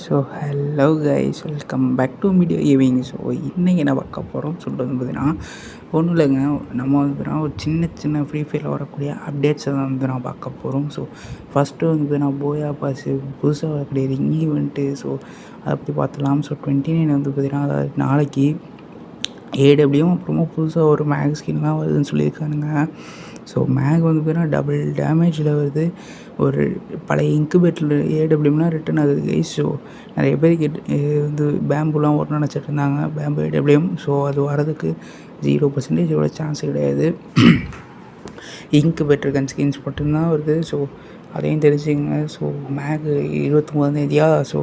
So hello guys, welcome back to media ஈவிங். So இன்றைக்கி என்ன பார்க்க போகிறோம் சொல்லிட்டு வந்து பார்த்தீங்கன்னா ஒன்றும் இல்லைங்க. நம்ம வந்து பார்த்தீங்கன்னா ஒரு சின்ன ஃப்ரீ ஃபயரில் வரக்கூடிய அப்டேட்ஸை தான் வந்து நான் பார்க்க போகிறோம். ஸோ ஃபஸ்ட்டு வந்து பார்த்தீங்கன்னா போயா பாஸு புதுசாக வரக்கூடிய ரிங் ஈவெண்ட்டு. ஸோ அதை பற்றி பார்த்துலாம். ஸோ 29 வந்து பார்த்தீங்கன்னா அதாவது நாளைக்கு ஏடபிள்யூ அப்புறமா புதுசாக ஒரு மேக் ஸ்கின்லாம் வருதுன்னு சொல்லியிருக்கானுங்க. ஸோ மேக் வந்து பார்த்தீங்கன்னா டபுள் டேமேஜில் வருது. ஒரு பழைய இன்குபேட்டரில் ஏடபிள்யூம்னா ரிட்டன் ஆகுது கைஸ். ஸோ நிறைய பேர் வந்து பேம்புலாம் வரணும்னு நினச்சிட்டு இருந்தாங்க, பேம்பு ஏடபிள்யூம். ஸோ அது வரதுக்கு 0% சான்ஸ் கிடையாது. இன்குபேட்டர் கன் ஸ்கின்ஸ் மட்டும்தான் வருது. ஸோ அதையும் தெரிஞ்சுங்க. ஸோ மேக் 29 ஸோ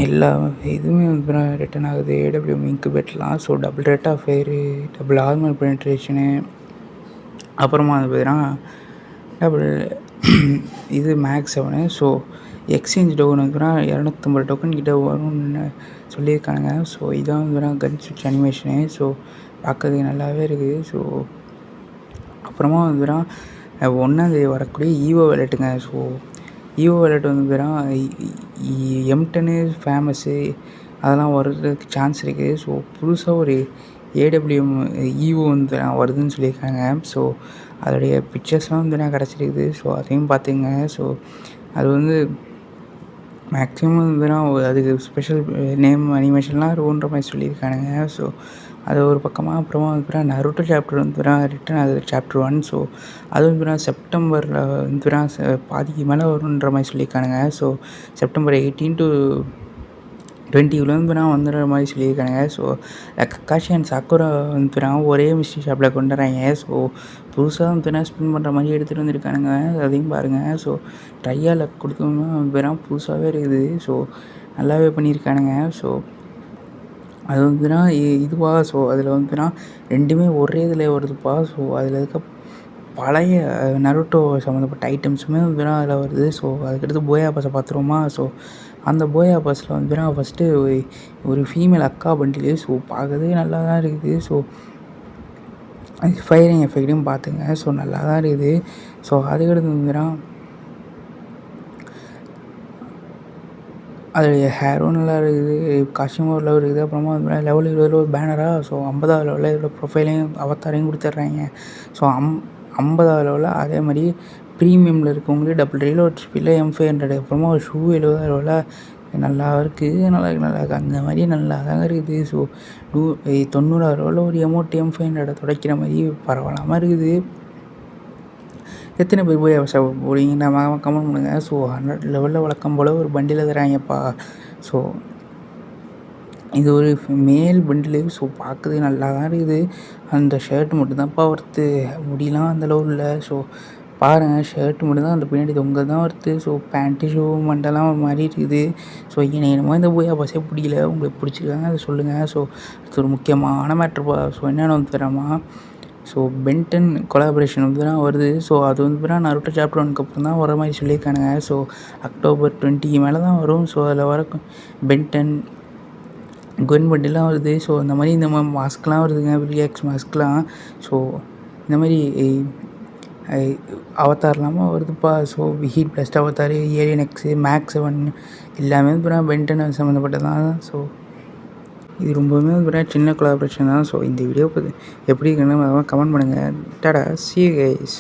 எல்லா இதுவுமே வந்து ரிட்டன் ஆகுது ஏடபிள்யூ இன்குபேட்டர்லாம். So double rate of fire, double armour penetration, அப்புறமா வந்து பார்த்தீங்கன்னா டபுள் இது மேக்ஸ் 7. ஸோ எக்ஸ்சேஞ்ச் டோக்கன் வந்து 250 டோக்கன் கிட்ட வரும்னு சொல்லியிருக்காங்க. ஸோ இதான் வந்து கன் ஸ்விட்ச் அனிமேஷனு. ஸோ பார்க்கறதுக்கு நல்லாவே இருக்குது. ஸோ அப்புறமா வந்து 1ஆந்தேதி வரக்கூடிய ஈவோ வேலெட்டுங்க. ஸோ ஈவோ வேலெட் வந்து M10 ஃபேமஸ்ஸு அதெல்லாம் வர்றதுக்கு சான்ஸ் இருக்குது. ஸோ புதுசாக ஒரு ஏடபிள்யூஎம் ஈவோ வந்து வருதுன்னு சொல்லியிருக்காங்க. ஸோ அதோடைய பிக்சர்ஸ்லாம் வந்து கிடச்சிருக்குது. ஸோ அதையும் பார்த்துங்க. ஸோ அது வந்து மேக்ஸிமம் வந்து அதுக்கு ஸ்பெஷல் நேம் அனிமேஷன்லாம் இருக்குன்ற மாதிரி சொல்லியிருக்கானுங்க. ஸோ அது ஒரு பக்கமாக. அப்புறமா வந்து நருட்டோ சாப்டர் வந்து ரிட்டன் ஆகுது, சாப்டர் 1. ஸோ அது வந்து செப்டம்பரில் வந்து பாதிக்கு மேலே வரும்ன்ற மாதிரி சொல்லியிருக்கானுங்க. ஸோ செப்டம்பர் 18 to 20 வந்து வந்துடுற மாதிரி சொல்லியிருக்கானுங்க. ஸோ கக்காஷி அண்ட் சாக்குரா வந்து ஒரே மிஸ்ட்ரி ஷாப்பில் கொண்டு வராங்க. ஸோ புதுசாக வந்து ஸ்பின் பண்ணுற மாதிரி எடுத்துகிட்டு வந்துருக்கானுங்க. அதையும் பாருங்கள். ஸோ ட்ரையால் கொடுத்தோம்னா வந்து புதுசாகவே இருக்குது. ஸோ நல்லாவே பண்ணியிருக்கானுங்க. ஸோ அது வந்துன்னா இதுவாக. ஸோ அதில் வந்துன்னா ரெண்டுமே ஒரே இதில் வருதுப்பா. ஸோ அதில் இருக்க பழைய நருட்டோ சம்மந்தப்பட்ட ஐட்டம்ஸுமே வந்து அதில் வருது. ஸோ அதுக்கடுத்து போயா பாஸை பார்த்துருவோமா. ஸோ அந்த போயா பாஸில் வந்து ஃபஸ்ட்டு ஒரு ஃபீமேல் அக்கா பண்டிலு. ஸோ பார்க்கறதே நல்லா தான் இருக்குது. ஸோ ஃபயரிங் எஃபெக்ட்டையும் பார்த்துங்க. ஸோ நல்லா தான் இருக்குது. ஸோ அதுக்கடுத்து வந்துன்னா அதோடைய ஹேரும் நல்லா இருக்குது, காஸ்டியூமும் ஓரளவு இருக்குது. அப்புறமா வந்து லெவல் 20 ஒரு பேனராக. ஸோ 50வது லெவலில் இதோட ப்ரொஃபைலையும் அவத்தாரையும் கொடுத்துட்றாங்க. ஸோ 50வது லெவலில் அதே மாதிரி ப்ரீமியமில் இருக்கவங்களுக்கு டபுள் ரீலோட் ஸ்பீடில் M500. அப்புறமா ஒரு ஷூ 70வது லெவலில் நல்லா இருக்குது. நல்லா இருக்குது அந்த மாதிரி நல்லா தாங்க இருக்குது. ஸோ 90வது லெவலில் ஒரு எமௌண்ட் M500 துடைக்கிற மாதிரி பரவாயில்லாமல் இருக்குது. எத்தனை பேர் போய் போடுவீங்க நம்ம கமெண்ட் பண்ணுங்கள். ஸோ 100 லெவலில் வழக்கம் போல் ஒரு பண்டில் தராங்கப்பா. ஸோ இது ஒரு மேல் பண்டிலு. ஸோ பார்க்குறது நல்லா தான் இருக்குது. அந்த ஷர்ட் மட்டும்தான்ப்பா ஒர்த்து, முடியலாம் அந்தளவு இல்லை. ஸோ பாருங்கள், ஷர்ட் மட்டும்தான் அந்த பின்னாடி தொங்க தான் ஒர்த்து. ஸோ பேண்ட்டு ஷூ மண்டெல்லாம் ஒரு மாதிரி இருக்குது. ஸோ என்னமோ இந்த போயா பாஸே பிடிக்கல. உங்களுக்கு பிடிச்சிருக்காங்க அதை சொல்லுங்கள். ஸோ அது ஒரு முக்கியமான மேட்ருப்பா. ஸோ என்னென்னு வந்து தராமா. ஸோ பென்டன் கொலாபரேஷன் வந்து வருது. ஸோ அது வந்து நருட்டோ சாப்டர் 1க்கு அப்புறம் தான் வர மாதிரி சொல்லியிருக்கானுங்க. ஸோ அக்டோபர் 20 மேலே தான் வரும். ஸோ அதில் வர பென்டன் குவென் பண்டிலாம் வருது. ஸோ இந்த மாதிரி மாஸ்க்லாம் வருதுங்க, வில்லியாக்ஸ் மாஸ்க்லாம். ஸோ இந்த மாதிரி அவதார் இல்லாமல் வருதுப்பா. So heat blast avatar, alien X, max 7 எல்லாமே பென்டன் சம்மந்தப்பட்டது தான். ஸோ இது ரொம்பவுமே ஒரு சின்ன கொலாபரேஷன் தான். ஸோ இந்த வீடியோ எப்படி இருக்குன்னு கமெண்ட் பண்ணுங்கள். Tata, see you guys.